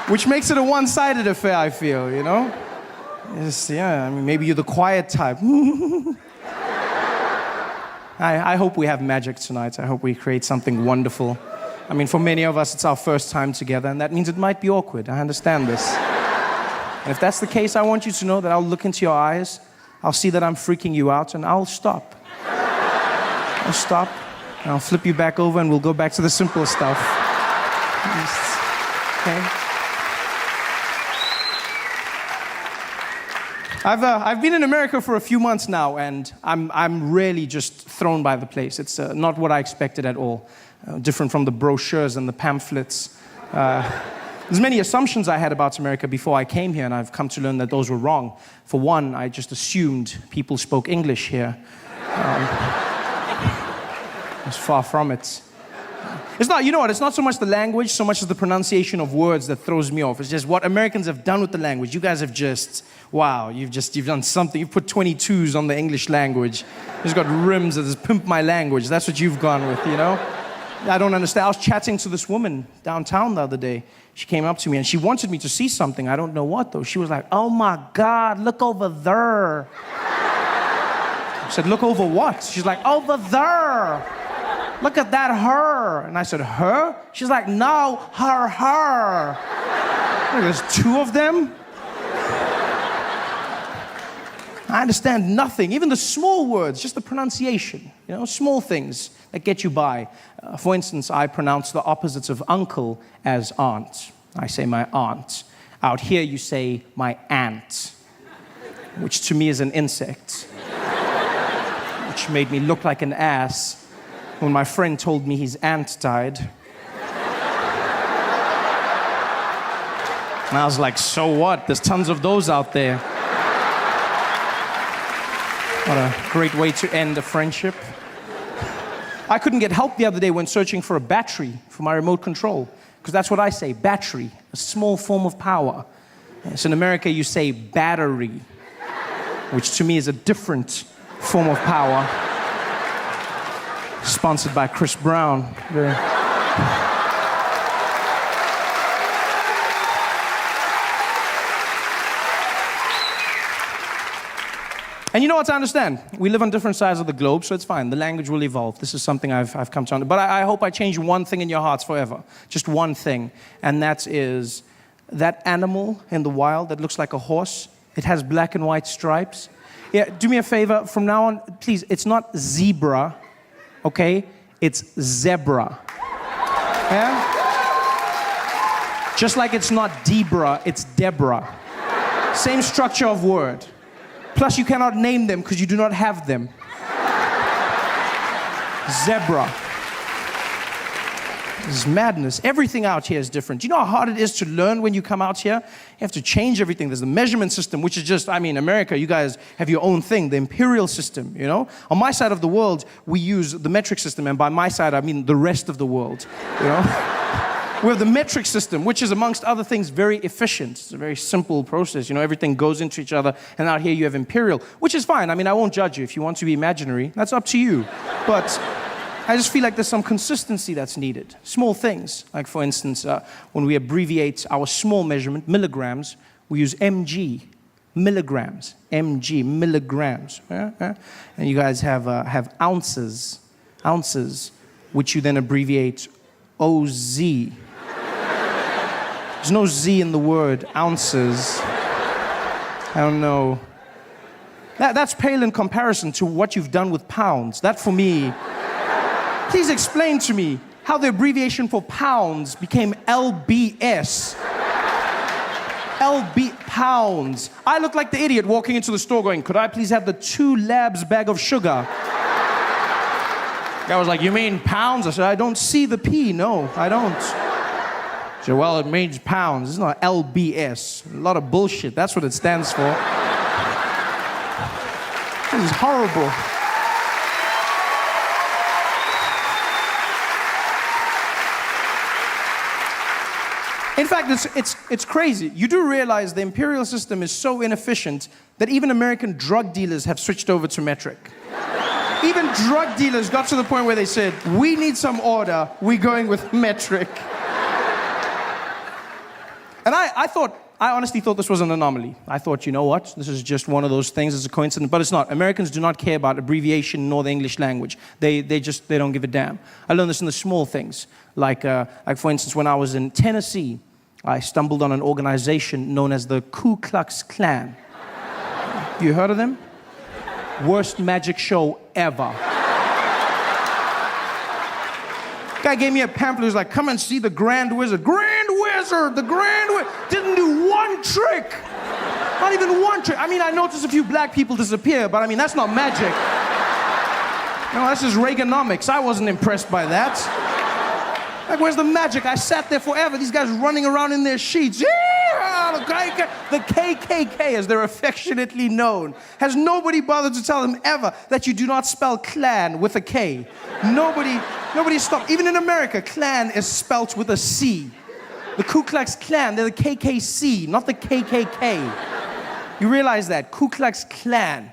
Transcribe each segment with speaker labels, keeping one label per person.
Speaker 1: Which makes it a one-sided affair, I feel, you know? I mean, maybe you're the quiet type. I hope we have magic tonight. I hope we create something wonderful. I mean, for many of us, it's our first time together, and that means it might be awkward. I understand this. And if that's the case, I want you to know that I'll look into your eyes, I'll see that I'm freaking you out, and I'll stop. I'll stop, and I'll flip you back over, and we'll go back to the simple stuff. Okay? I've been in America for a few months now, and I'm really just thrown by the place. It's not what I expected at all. Different from the brochures and the pamphlets. There's many assumptions I had about America before I came here, and I've come to learn that those were wrong. For one, I just assumed people spoke English here. It's far from it. It's not, you know what, it's not so much the language, so much as the pronunciation of words that throws me off. It's just what Americans have done with the language. You guys have just, wow, you've done something. You've put 22s on the English language. You've got rims that says, pimp my language. That's what you've gone with, you know? I don't understand. I was chatting to this woman downtown the other day. She came up to me and she wanted me to see something. I don't know what though. She was like, oh my God, look over there. I said, look over what? She's like, over there. Look at that her. And I said, her? She's like, no, her. Like, there's two of them? I understand nothing, even the small words, just the pronunciation, you know, small things that get you by. For instance, I pronounce the opposites of uncle as aunt. I say my aunt. Out here, you say my aunt, which to me is an insect, which made me look like an ass when my friend told me his aunt died. And I was like, so what? There's tons of those out there. What a great way to end a friendship. I couldn't get help the other day when searching for a battery for my remote control, because that's what I say, battery, a small form of power. So in America, you say battery, which to me is a different form of power. Sponsored by Chris Brown. And you know what, I understand. We live on different sides of the globe, so it's fine. The language will evolve. This is something I've come to understand. But I hope I change one thing in your hearts forever. Just one thing. And that is that animal in the wild that looks like a horse. It has black and white stripes. Yeah, do me a favor. From now on, please, it's not zebra, okay? It's zebra. Yeah? Just like it's not Debra, it's Deborah. Same structure of word. Plus, you cannot name them because you do not have them. Zebra. This is madness. Everything out here is different. Do you know how hard it is to learn when you come out here? You have to change everything. There's the measurement system, which is just, I mean, America, you guys have your own thing, the imperial system, you know? On my side of the world, we use the metric system, and by my side, I mean the rest of the world, you know? We have the metric system, which is, amongst other things, very efficient. It's a very simple process. You know, everything goes into each other. And out here you have imperial, which is fine. I mean, I won't judge you. If you want to be imaginary, that's up to you. But I just feel like there's some consistency that's needed. Small things. Like, for instance, when we abbreviate our small measurement, milligrams, we use mg, milligrams. Mg, milligrams. And you guys have ounces, which you then abbreviate OZ. There's no Z in the word, ounces. I don't know. That's pale in comparison to what you've done with pounds. That for me, please explain to me how the abbreviation for pounds became LBS. Pounds. I look like the idiot walking into the store going, could I please have the 2 labs bag of sugar? Guy was like, you mean pounds? I said, I don't see the P, no, I don't. She said, well, it means pounds. It's not LBS. A lot of bullshit. That's what it stands for. This is horrible. In fact, it's crazy. You do realize the imperial system is so inefficient that even American drug dealers have switched over to metric. Even drug dealers got to the point where they said, we need some order, we're going with metric. And I honestly thought this was an anomaly. I thought, you know what, this is just one of those things, it's a coincidence, but it's not. Americans do not care about abbreviation nor the English language. They don't give a damn. I learned this in the small things. Like for instance, when I was in Tennessee, I stumbled on an organization known as the Ku Klux Klan. You heard of them? Worst magic show ever. Guy gave me a pamphlet, he was like, come and see the Grand Wizard. Grand Wizard, the Grand Wizard. Didn't do one trick. Not even one trick. I mean, I noticed a few black people disappear, but I mean, that's not magic. No, that's just Reaganomics. I wasn't impressed by that. Like, where's the magic? I sat there forever. These guys running around in their sheets. The KKK, as they're affectionately known. Has nobody bothered to tell them ever that you do not spell Klan with a K? Nobody stopped. Even in America, Klan is spelt with a C. The Ku Klux Klan, they're the KKC, not the KKK. You realize that? Ku Klux Klan.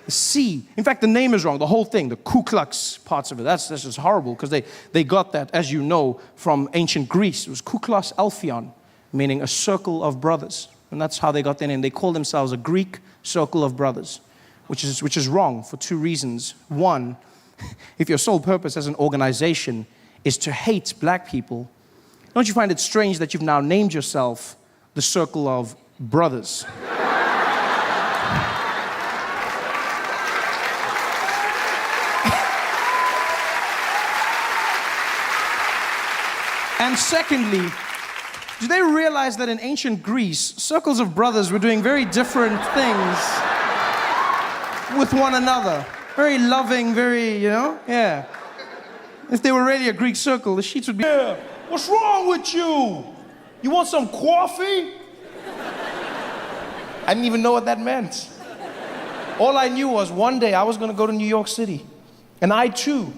Speaker 1: The C. In fact, the name is wrong. The whole thing, the Ku Klux parts of it. That's just horrible because they got that, as you know, from ancient Greece. It was Ku Klux Alphion, meaning a circle of brothers. And that's how they got their name. They call themselves a Greek circle of brothers, which is wrong for two reasons. One, if your sole purpose as an organization is to hate black people, don't you find it strange that you've now named yourself the Circle of Brothers? And secondly, do they realize that in ancient Greece, circles of brothers were doing very different things with one another? Very loving, yeah. If they were really a Greek circle, the sheets would be... Yeah. What's wrong with you? You want some coffee? I didn't even know what that meant. All I knew was one day I was going to go to New York City, and I too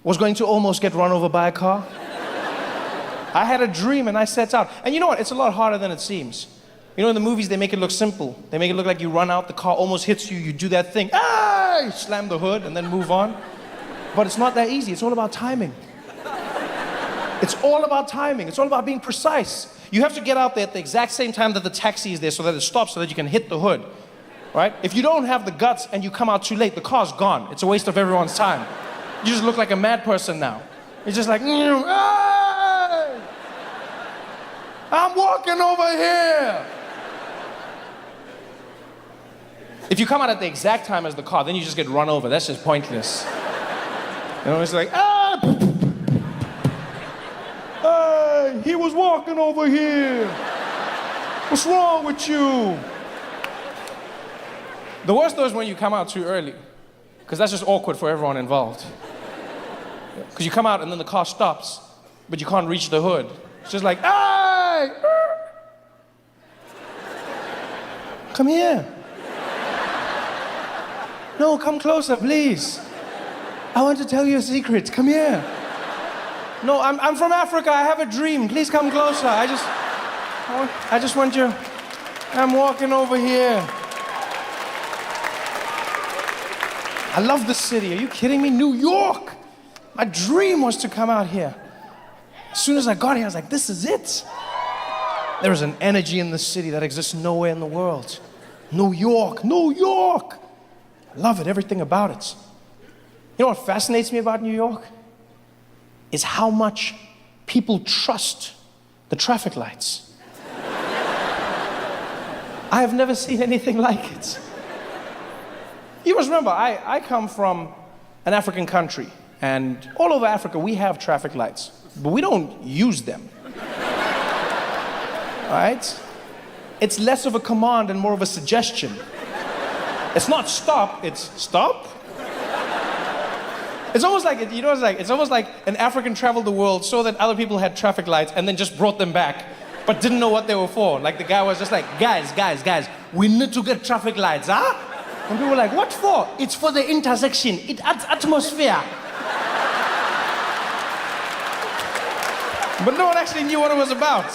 Speaker 1: was going to almost get run over by a car. I had a dream and I set out. And you know what? It's a lot harder than it seems. You know, in the movies, they make it look simple. They make it look like you run out, the car almost hits you, you do that thing, you slam the hood and then move on. But it's not that easy. It's all about timing. It's all about timing. It's all about being precise. You have to get out there at the exact same time that the taxi is there so that it stops so that you can hit the hood, right? If you don't have the guts and you come out too late, the car's gone. It's a waste of everyone's time. You just look like a mad person now. You're just like, hey! I'm walking over here. If you come out at the exact time as the car, then you just get run over. That's just pointless. You know, it's like, hey, he was walking over here. What's wrong with you? The worst though is when you come out too early, because that's just awkward for everyone involved. Because you come out and then the car stops, but you can't reach the hood. It's just like, hey! Come here. No, come closer, please. I want to tell you a secret. Come here. No, I'm from Africa. I have a dream. Please come closer. I just want you. I'm walking over here. I love the city. Are you kidding me? New York. My dream was to come out here. As soon as I got here, I was like, this is it. There is an energy in the city that exists nowhere in the world. New York, New York. I love it, everything about it. You know what fascinates me about New York? Is how much people trust the traffic lights. I have never seen anything like it. You must remember, I come from an African country, and all over Africa we have traffic lights, but we don't use them. Right? It's less of a command and more of a suggestion. It's not stop, it's stop. It's almost like, it's almost like an African traveled the world, saw that other people had traffic lights, and then just brought them back, but didn't know what they were for. Like the guy was just like, guys, we need to get traffic lights, huh? And people were like, what for? It's for the intersection. It adds atmosphere. But no one actually knew what it was about.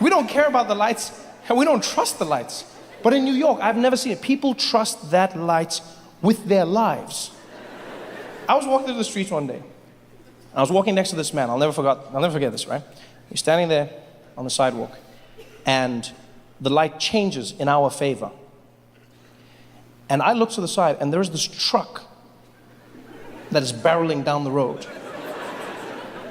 Speaker 1: We don't care about the lights, and we don't trust the lights. But in New York, I've never seen it. People trust that light with their lives. I was walking through the streets one day. I was walking next to this man. I'll never forget this, right? He's standing there on the sidewalk, and the light changes in our favor. And I look to the side, and there's this truck that is barreling down the road.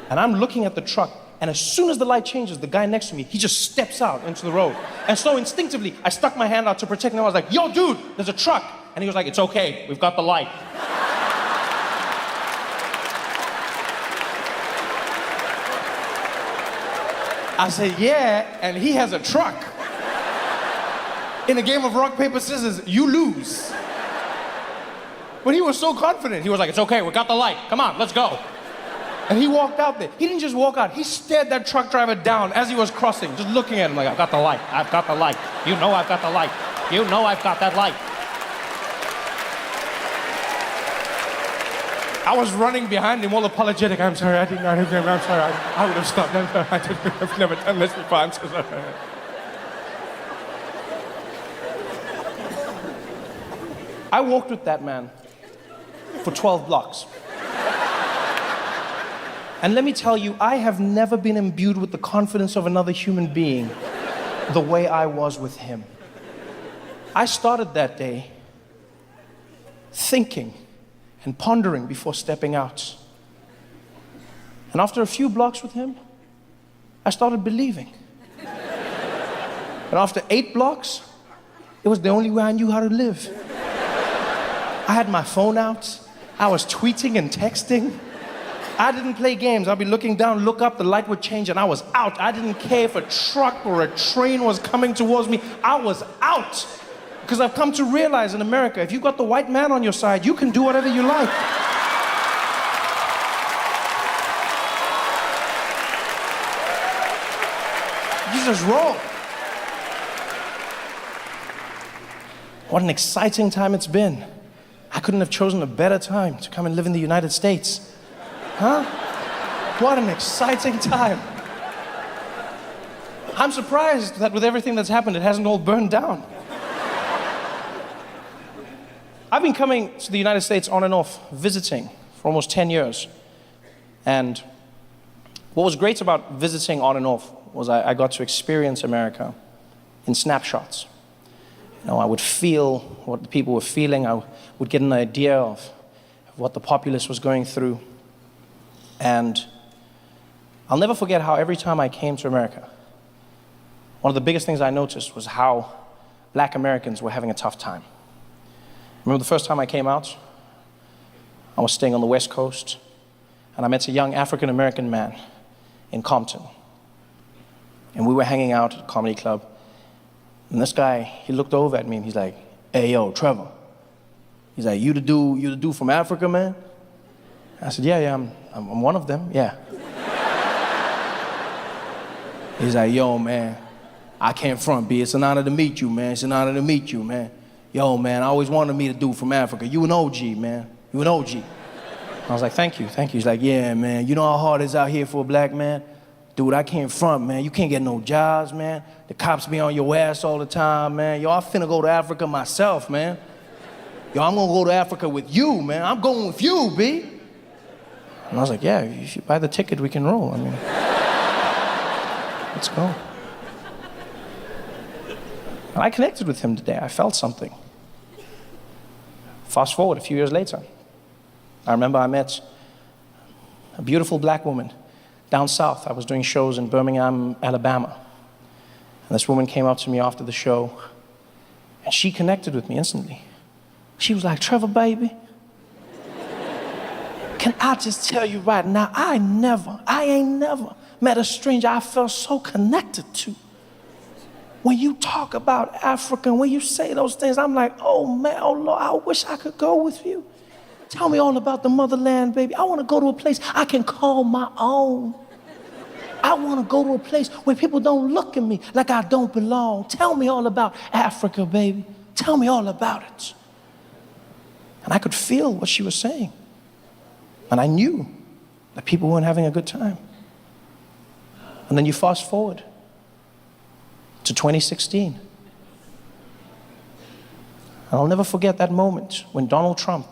Speaker 1: And I'm looking at the truck, and as soon as the light changes, the guy next to me, he just steps out into the road. And so instinctively, I stuck my hand out to protect him. I was like, yo, dude, there's a truck. And he was like, it's okay, we've got the light. I said, yeah, and he has a truck. In a game of rock, paper, scissors, you lose. But he was so confident. He was like, it's okay, we got the light. Come on, let's go. And he walked out there. He didn't just walk out. He stared that truck driver down as he was crossing, just looking at him like, I've got the light. I've got the light. You know I've got the light. You know I've got that light. I was running behind him all apologetic. I'm sorry, I didn't know. I'm sorry, I would have stopped. I've never done this before. I'm so sorry. I walked with that man for 12 blocks. And let me tell you, I have never been imbued with the confidence of another human being the way I was with him. I started that day thinking and pondering before stepping out. And after a few blocks with him, I started believing. And after 8 blocks, it was the only way I knew how to live. I had my phone out. I was tweeting and texting. I didn't play games. I'd be looking down, look up, the light would change, and I was out. I didn't care if a truck or a train was coming towards me. I was out. Because I've come to realize in America, if you've got the white man on your side, you can do whatever you like. You just roll. What an exciting time it's been. I couldn't have chosen a better time to come and live in the United States. Huh? What an exciting time. I'm surprised that with everything that's happened, it hasn't all burned down. I've been coming to the United States on and off, visiting for almost 10 years. And what was great about visiting on and off was I got to experience America in snapshots. You know, I would feel what the people were feeling. I would get an idea of what the populace was going through. And I'll never forget how every time I came to America, one of the biggest things I noticed was how Black Americans were having a tough time. I remember the first time I came out, I was staying on the West Coast, and I met a young African-American man in Compton. And we were hanging out at a comedy club, and this guy, he looked over at me and he's like, hey, yo, Trevor. He's like, you the dude from Africa, man? I said, yeah, I'm one of them, yeah. He's like, yo, man, I can't front, B. It's an honor to meet you, man. It's an honor to meet you, man. Yo, man, I always wanted to meet a dude from Africa. You an OG, man. You an OG. I was like, thank you. He's like, yeah, man, you know how hard it is out here for a black man? Dude, I can't front, man. You can't get no jobs, man. The cops be on your ass all the time, man. Yo, I finna go to Africa myself, man. Yo, I'm gonna go to Africa with you, man. I'm going with you, B. And I was like, yeah, if you buy the ticket, we can roll. I mean, let's go. And I connected with him today. I felt something. Fast forward a few years later. I remember I met a beautiful black woman down south. I was doing shows in Birmingham, Alabama. And this woman came up to me after the show, and she connected with me instantly. She was like, Trevor, baby, can I just tell you right now, I ain't never met a stranger I felt so connected to. When you talk about Africa, when you say those things, I'm like, oh man, oh Lord, I wish I could go with you. Tell me all about the motherland, baby. I want to go to a place I can call my own. I want to go to a place where people don't look at me like I don't belong. Tell me all about Africa, baby. Tell me all about it. And I could feel what she was saying. And I knew that people weren't having a good time. And then you fast forward to 2016. And I'll never forget that moment when Donald Trump